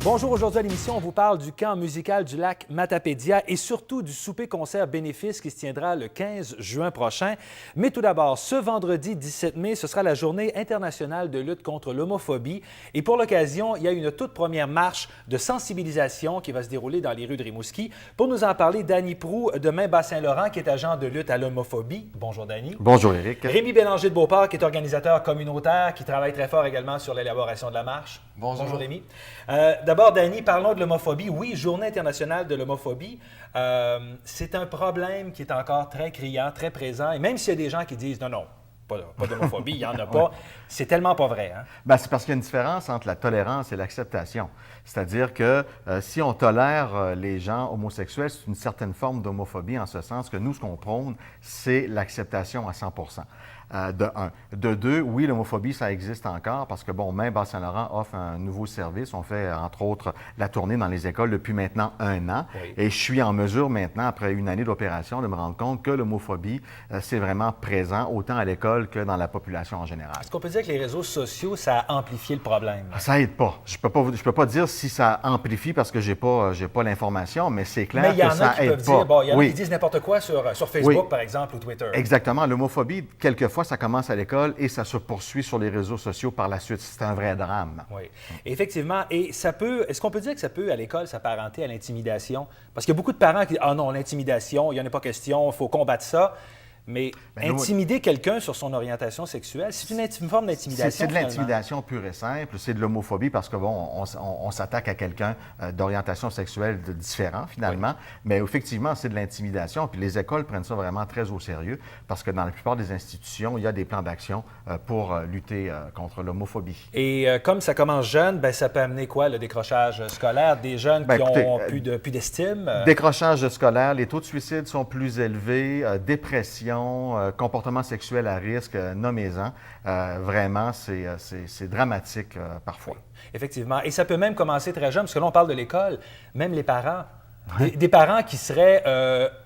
Bonjour, aujourd'hui à l'émission, on vous parle du camp musical du lac Matapédia et surtout du souper-concert bénéfice qui se tiendra le 15 juin prochain. Mais tout d'abord, ce vendredi 17 mai, ce sera la journée internationale de lutte contre l'homophobie. Et pour l'occasion, il y a une toute première marche de sensibilisation qui va se dérouler dans les rues de Rimouski. Pour nous en parler, Danny Proulx de Main-Bas-Saint-Laurent, qui est agent de lutte à l'homophobie. Bonjour, Danny. Bonjour, Éric. Rémi Bélanger de Beauport, qui est organisateur communautaire, qui travaille très fort également sur l'élaboration de la marche. Bonjour. Rémi. D'abord, Danny, parlons de l'homophobie. Oui, Journée internationale de l'homophobie. C'est un problème qui est encore très criant, très présent. Et même s'il y a des gens qui disent non, pas d'homophobie, il n'y en a pas, c'est tellement pas vrai. Hein? Bien, c'est parce qu'il y a une différence entre la tolérance et l'acceptation. C'est-à-dire que si on tolère les gens homosexuels, c'est une certaine forme d'homophobie en ce sens que nous, ce qu'on prône, c'est l'acceptation à 100 de un. De deux, oui, l'homophobie, ça existe encore parce que, bon, Main-Bas-Saint-Laurent offre un nouveau service. On fait, entre autres, la tournée dans les écoles depuis maintenant 1 an. Oui. Et je suis en mesure maintenant, après une année d'opération, de me rendre compte que l'homophobie, c'est vraiment présent autant à l'école que dans la population en général. Est-ce qu'on peut dire que les réseaux sociaux, ça a amplifié le problème? Ça aide pas. Je peux pas dire si ça amplifie parce que j'ai pas l'information, mais c'est clair que ça aide pas. Bon, il y en a qui disent n'importe quoi sur Facebook, par exemple, ou Twitter. Exactement. L'homophobie, quelquefois, ça commence à l'école et ça se poursuit sur les réseaux sociaux par la suite. C'est un vrai drame. Oui, effectivement. Et est-ce qu'on peut dire que ça peut, à l'école, s'apparenter à l'intimidation? Parce qu'il y a beaucoup de parents qui disent « Ah non, l'intimidation, il n'y en a pas question, il faut combattre ça ». Mais intimider quelqu'un sur son orientation sexuelle, c'est une forme d'intimidation. C'est de l'intimidation pure et simple. C'est de l'homophobie parce que, bon, on s'attaque à quelqu'un d'orientation sexuelle différent, finalement. Oui. Mais effectivement, c'est de l'intimidation. Puis les écoles prennent ça vraiment très au sérieux parce que dans la plupart des institutions, il y a des plans d'action pour lutter contre l'homophobie. Et comme ça commence jeune, bien, ça peut amener quoi, le décrochage scolaire des jeunes qui ont plus d'estime? Décrochage scolaire, les taux de suicide sont plus élevés, dépression, comportement sexuel à risque, nommez-en. Vraiment, c'est dramatique parfois. Effectivement. Et ça peut même commencer très jeune, parce que là, on parle de l'école. Même les parents. Des parents qui seraient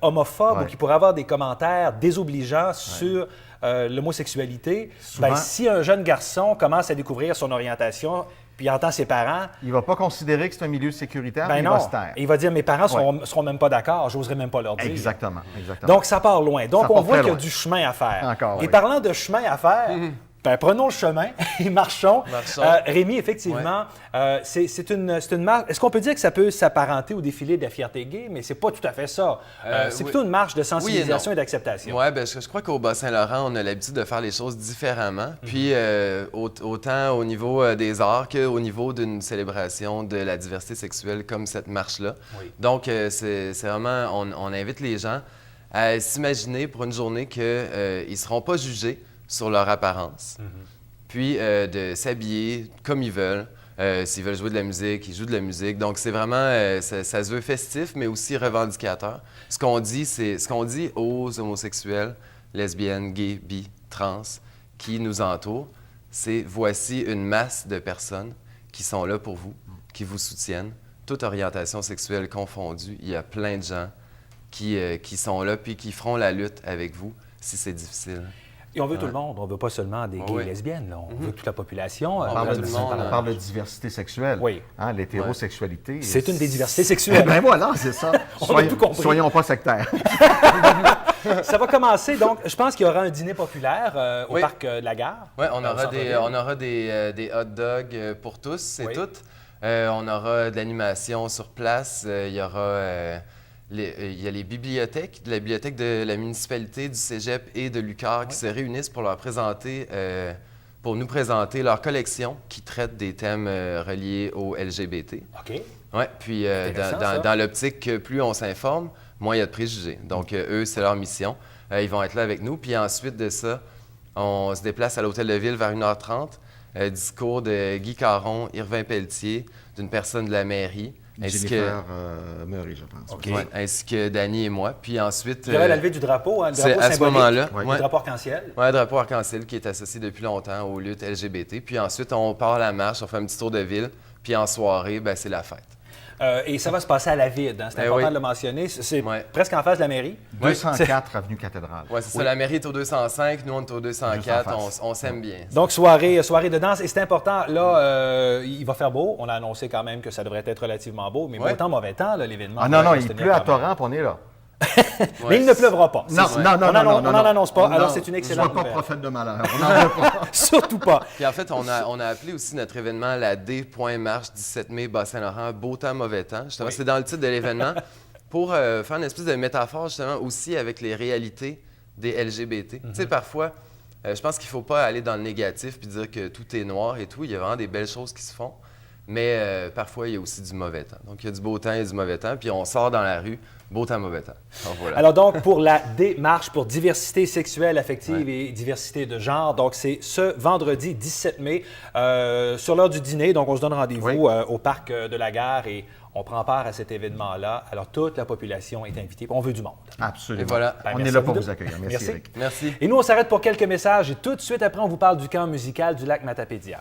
homophobes ou qui pourraient avoir des commentaires désobligeants sur l'homosexualité. Bien, si un jeune garçon commence à découvrir son orientation, puis il entend ses parents... Il ne va pas considérer que c'est un milieu sécuritaire, ben il va se taire. Il va dire, mes parents seront même pas d'accord, j'oserais même pas leur dire. Exactement. Donc, ça part loin. Donc, on voit qu'il y a du chemin à faire. Encore, et parlant de chemin à faire... Ben, prenons le chemin et marchons. Rémi, effectivement, c'est une marche. Est-ce qu'on peut dire que ça peut s'apparenter au défilé de la fierté gay? Mais c'est pas tout à fait ça. C'est plutôt une marche de sensibilisation et d'acceptation. Oui, bien, je crois qu'au Bas-Saint-Laurent, on a l'habitude de faire les choses différemment. Puis, autant au niveau des arts qu'au niveau d'une célébration de la diversité sexuelle comme cette marche-là. Oui. Donc, c'est vraiment, on invite les gens à s'imaginer pour une journée qu'ils ne seront pas jugés sur leur apparence, puis de s'habiller comme ils veulent. S'ils veulent jouer de la musique, ils jouent de la musique. Donc, c'est vraiment, ça se veut festif, mais aussi revendicateur. Ce qu'on dit aux homosexuels, lesbiennes, gays, bi, trans, qui nous entourent, c'est voici une masse de personnes qui sont là pour vous, qui vous soutiennent, toute orientation sexuelle confondue. Il y a plein de gens qui sont là, puis qui feront la lutte avec vous si c'est difficile. Et on veut tout le monde, on ne veut pas seulement des gays et lesbiennes, là. On veut toute la population. On parle de diversité sexuelle. Oui. Hein, l'hétérosexualité. C'est une des diversités sexuelles. Ben voilà, c'est ça. Soyons pas sectaires. Ça va commencer, donc, je pense qu'il y aura un dîner populaire au parc de la Gare. Oui, on aura des hot dogs pour tous et toutes. On aura de l'animation sur place. Il y aura... il y a les bibliothèques, de la bibliothèque de la municipalité, du cégep et de l'UQAR qui se réunissent pour nous présenter leur collection qui traite des thèmes reliés au LGBT. OK. Oui, puis dans l'optique que plus on s'informe, moins il y a de préjugés. Donc, eux, c'est leur mission. Ils vont être là avec nous. Puis ensuite de ça, on se déplace à l'Hôtel de Ville vers 1h30. Discours de Guy Caron, Irvin Pelletier, d'une personne de la mairie. Jennifer Murray, je pense. Okay. Ouais, ainsi que Danny et moi. Puis ensuite... Il y aurait la levée du drapeau, le drapeau symbolique. À ce moment-là. Le drapeau arc-en-ciel. Oui, le drapeau arc-en-ciel qui est associé depuis longtemps aux luttes LGBT. Puis ensuite, on part à la marche, on fait un petit tour de ville. Puis en soirée, ben, c'est la fête. Et ça va se passer à la vide, hein. C'est important de le mentionner. C'est presque en face de la mairie. 204 avenue Cathédrale. Oui, c'est ça. La mairie est au 205, nous, on est au 204. On s'aime bien. Donc, soirée de danse. Et c'est important, là, il va faire beau. On a annoncé quand même que ça devrait être relativement beau. Mais beau temps, mauvais temps, l'événement. Ah non, il pleut à torrent, puis on est là. Mais il ne pleuvra pas. Non, on n'en annonce pas. Alors, c'est une excellente nouvelle. nouvelle. Sois pas prophète de malheur. On n'en veut pas. Surtout pas. Puis en fait, on a appelé aussi notre événement la D.Marche 17 mai Bas-Saint-Laurent, beau temps, mauvais temps. Justement, c'est dans le titre de l'événement pour faire une espèce de métaphore justement aussi avec les réalités des LGBT. Tu sais, parfois, je pense qu'il ne faut pas aller dans le négatif puis dire que tout est noir et tout. Il y a vraiment des belles choses qui se font. Mais parfois, il y a aussi du mauvais temps. Donc, il y a du beau temps et du mauvais temps. Puis on sort dans la rue, beau temps, mauvais temps. Donc, voilà. Alors donc, pour la démarche pour diversité sexuelle, affective et diversité de genre, donc c'est ce vendredi 17 mai, sur l'heure du dîner. Donc, on se donne rendez-vous au parc de la Gare et on prend part à cet événement-là. Alors, toute la population est invitée. On veut du monde. Absolument. Et voilà. On est là pour vous accueillir. Merci, Éric. Merci. Et nous, on s'arrête pour quelques messages et tout de suite après, on vous parle du camp musical du lac Matapédia.